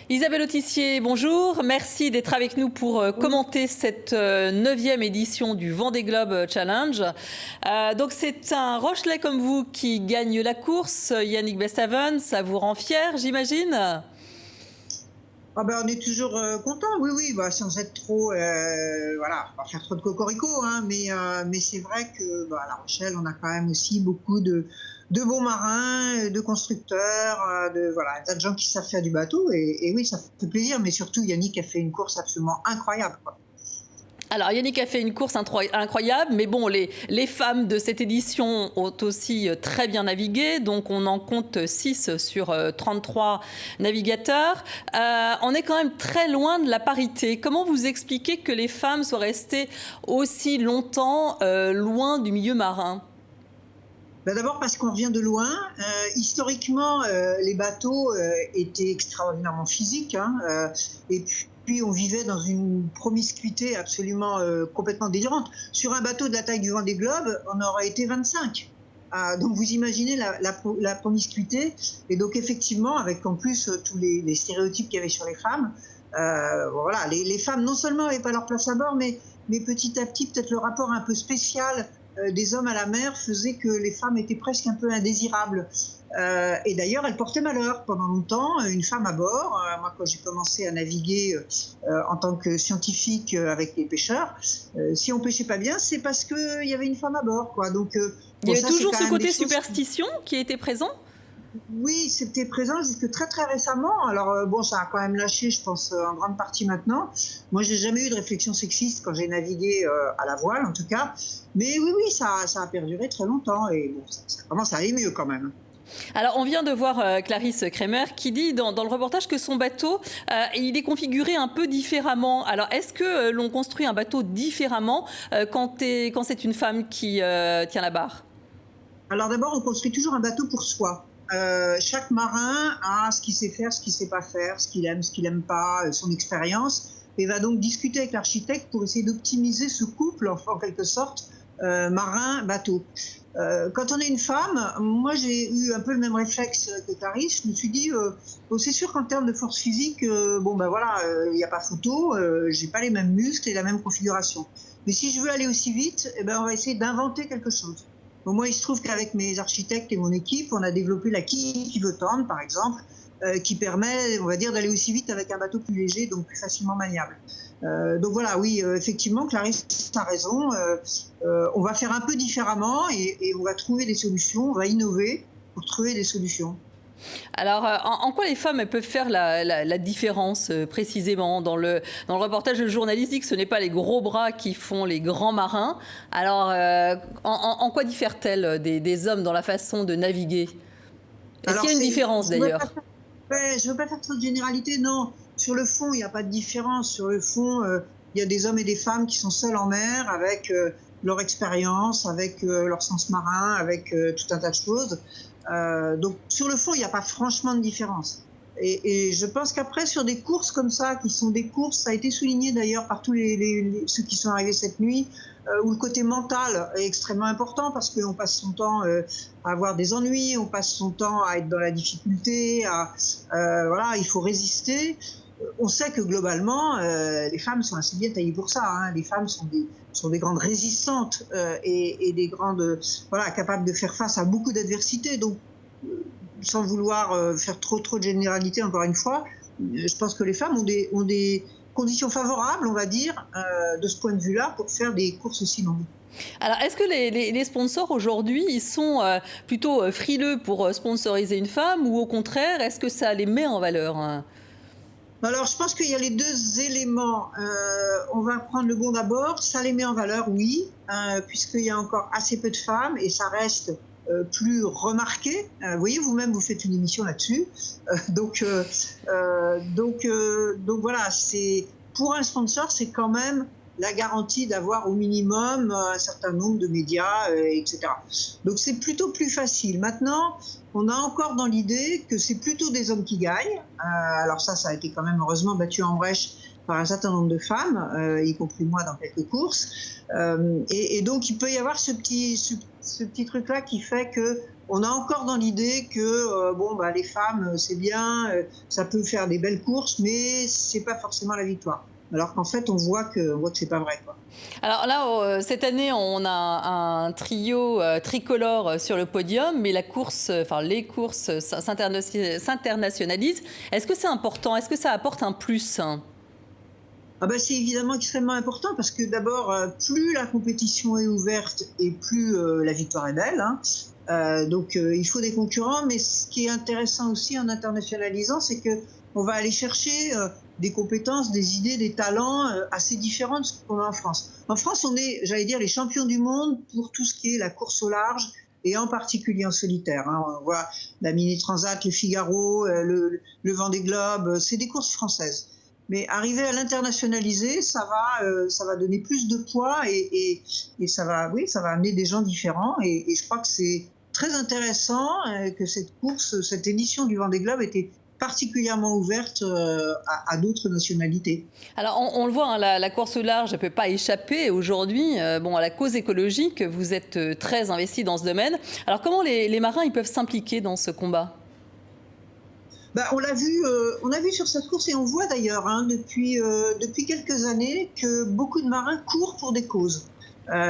Isabelle Autissier, bonjour. Merci d'être avec nous pour commenter cette 9e édition du Vendée Globe Challenge. Donc c'est un Rochelais comme vous qui gagne la course. Yannick Bestaven, ça vous rend fier, j'imagine? Ah ben, on est toujours content, oui, bah, sans être trop, voilà, pas faire trop de cocorico, hein, mais c'est vrai que bah, à La Rochelle, on a quand même aussi beaucoup de bons marins, de constructeurs, voilà, tas de gens qui savent faire du bateau, et oui, ça fait plaisir, mais surtout Yannick a fait une course absolument incroyable, quoi. Alors Yannick a fait une course incroyable, mais bon, les femmes de cette édition ont aussi très bien navigué, donc on en compte 6 sur 33 navigateurs. On est quand même très loin de la parité. Comment vous expliquez que les femmes soient restées aussi longtemps loin du milieu marin ? Ben d'abord parce qu'on revient de loin. Historiquement, les bateaux étaient extraordinairement physiques, hein, et puis on vivait dans une promiscuité absolument complètement délirante. Sur un bateau de la taille du Vendée Globe, on aurait été 25. Donc vous imaginez la promiscuité. Et donc effectivement, avec en plus tous les stéréotypes qu'il y avait sur les femmes, voilà, les femmes non seulement n'avaient pas leur place à bord, mais petit à petit, peut-être le rapport un peu spécial des hommes à la mer faisait que les femmes étaient presque un peu indésirables. Et d'ailleurs, elles portaient malheur pendant longtemps, une femme à bord. Moi, quand j'ai commencé à naviguer en tant que scientifique avec les pêcheurs, si on pêchait pas bien, c'est parce qu'il y avait une femme à bord, quoi. Donc, il y avait ça, c'est toujours quand ce même des côté choses superstition qui était présent ? Oui, c'était présent jusque très très récemment. Alors bon, ça a quand même lâché, je pense, en grande partie maintenant. Moi, j'ai jamais eu de réflexion sexiste quand j'ai navigué à la voile, en tout cas. Mais oui, ça a perduré très longtemps et bon, ça commence à aller mieux quand même. Alors, on vient de voir Clarisse Kremer qui dit dans le reportage que son bateau, il est configuré un peu différemment. Alors, est-ce que l'on construit un bateau différemment quand c'est une femme qui tient la barre ? Alors d'abord, on construit toujours un bateau pour soi. Chaque marin a ce qu'il sait faire, ce qu'il ne sait pas faire, ce qu'il aime pas, son expérience, et va donc discuter avec l'architecte pour essayer d'optimiser ce couple, en quelque sorte, marin-bateau. Quand on est une femme, moi j'ai eu un peu le même réflexe que Clarisse. Je me suis dit, bon, c'est sûr qu'en termes de force physique, bon ben voilà, il n'y a pas photo, j'ai pas les mêmes muscles et la même configuration. Mais si je veux aller aussi vite, eh ben on va essayer d'inventer quelque chose. Bon, moi, il se trouve qu'avec mes architectes et mon équipe, on a développé la quille qui veut tendre, par exemple, qui permet, on va dire, d'aller aussi vite avec un bateau plus léger, donc plus facilement maniable. Donc voilà, oui, effectivement, Clarisse a raison. On va faire un peu différemment et on va trouver des solutions, on va innover pour trouver des solutions. Alors, en quoi les femmes elles peuvent faire la différence précisément dans le reportage journalistique? Ce n'est pas les gros bras qui font les grands marins. Alors, en quoi diffèrent-elles des hommes dans la façon de naviguer? Est-ce qu'il y a une différence d'ailleurs? Je ne veux pas faire trop de généralité, non. Sur le fond, il n'y a pas de différence. Sur le fond, il y a des hommes et des femmes qui sont seuls en mer avec leur expérience, avec leur sens marin, avec tout un tas de choses. Donc sur le fond, il n'y a pas franchement de différence. Et je pense qu'après, sur des courses comme ça, qui sont des courses, ça a été souligné d'ailleurs par tous ceux qui sont arrivés cette nuit, où le côté mental est extrêmement important parce qu'on passe son temps à avoir des ennuis, on passe son temps à être dans la difficulté, voilà, il faut résister. On sait que globalement, les femmes sont assez bien taillées pour ça, hein. Les femmes sont des grandes résistantes et des grandes, voilà, capables de faire face à beaucoup d'adversités. Donc, sans vouloir faire trop de généralité, encore une fois, je pense que les femmes ont des conditions favorables, on va dire, de ce point de vue-là, pour faire des courses aussi longues. Alors, est-ce que les sponsors aujourd'hui, ils sont plutôt frileux pour sponsoriser une femme ou au contraire, est-ce que ça les met en valeur, hein ? Alors, je pense qu'il y a les deux éléments. On va prendre le bon d'abord. Ça les met en valeur, oui, puisqu'il y a encore assez peu de femmes et ça reste plus remarqué. Vous voyez, vous-même, vous faites une émission là-dessus. Donc voilà, pour un sponsor, c'est quand même la garantie d'avoir au minimum un certain nombre de médias, etc. Donc c'est plutôt plus facile. Maintenant, on a encore dans l'idée que c'est plutôt des hommes qui gagnent. Alors ça a été quand même heureusement battu en brèche par un certain nombre de femmes, y compris moi dans quelques courses. Et donc il peut y avoir ce petit truc-là qui fait que on est encore dans l'idée que les femmes, c'est bien, ça peut faire des belles courses, mais c'est pas forcément la victoire. Alors qu'en fait, on voit que c'est pas vrai, quoi. Alors là, cette année, on a un trio tricolore sur le podium, mais les courses s'internationalisent. Est-ce que c'est important? Est-ce que ça apporte un plus? Ah ben, c'est évidemment extrêmement important parce que d'abord, plus la compétition est ouverte et plus la victoire est belle, hein. Il faut des concurrents, mais ce qui est intéressant aussi en internationalisant, c'est que on va aller chercher des compétences, des idées, des talents assez différents de ce qu'on a en France. En France, on est, j'allais dire, les champions du monde pour tout ce qui est la course au large et en particulier en solitaire, hein. On voit la Mini Transat, le Figaro, le Vendée Globe, c'est des courses françaises. Mais arriver à l'internationaliser, ça va donner plus de poids et ça va amener des gens différents. Et je crois que c'est très intéressant que cette édition du Vendée Globe était particulièrement ouverte à d'autres nationalités. Alors, on le voit, hein, la course au large ne peut pas échapper aujourd'hui à la cause écologique. Vous êtes très investi dans ce domaine. Alors, comment les marins ils peuvent s'impliquer dans ce combat? On l'a vu sur cette course et on voit d'ailleurs depuis quelques années que beaucoup de marins courent pour des causes.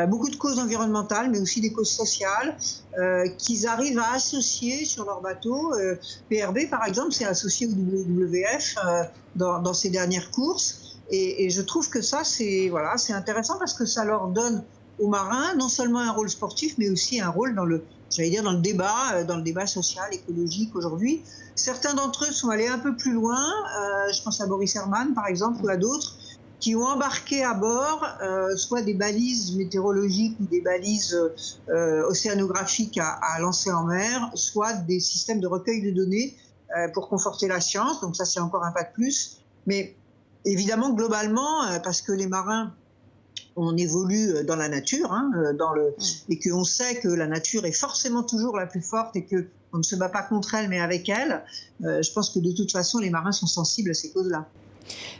Beaucoup de causes environnementales, mais aussi des causes sociales, qu'ils arrivent à associer sur leur bateau. PRB, par exemple, s'est associé au WWF dans ses dernières courses. Et je trouve que ça, c'est intéressant parce que ça leur donne aux marins non seulement un rôle sportif, mais aussi un rôle dans le débat social, écologique aujourd'hui. Certains d'entre eux sont allés un peu plus loin. Je pense à Boris Herman, par exemple, ou à d'autres, qui ont embarqué à bord soit des balises météorologiques ou des balises océanographiques à lancer en mer, soit des systèmes de recueil de données pour conforter la science. Donc ça, c'est encore un pas de plus. Mais évidemment, globalement, parce que les marins, on évolue dans la nature, et qu'on sait que la nature est forcément toujours la plus forte et qu'on ne se bat pas contre elle, mais avec elle. Je pense que de toute façon, les marins sont sensibles à ces causes-là.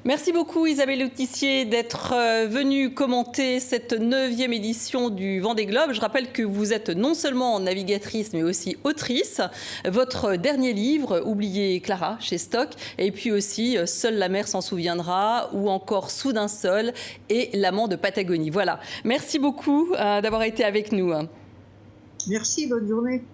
Merci beaucoup Isabelle Leutissier d'être venue commenter cette 9e édition du Vendée Globe. Je rappelle que vous êtes non seulement navigatrice mais aussi autrice. Votre dernier livre, Oubliez Clara, chez Stock, et puis aussi Seule la mer s'en souviendra ou encore Soudain Sol et L'amant de Patagonie. Voilà. Merci beaucoup d'avoir été avec nous. Merci, bonne journée.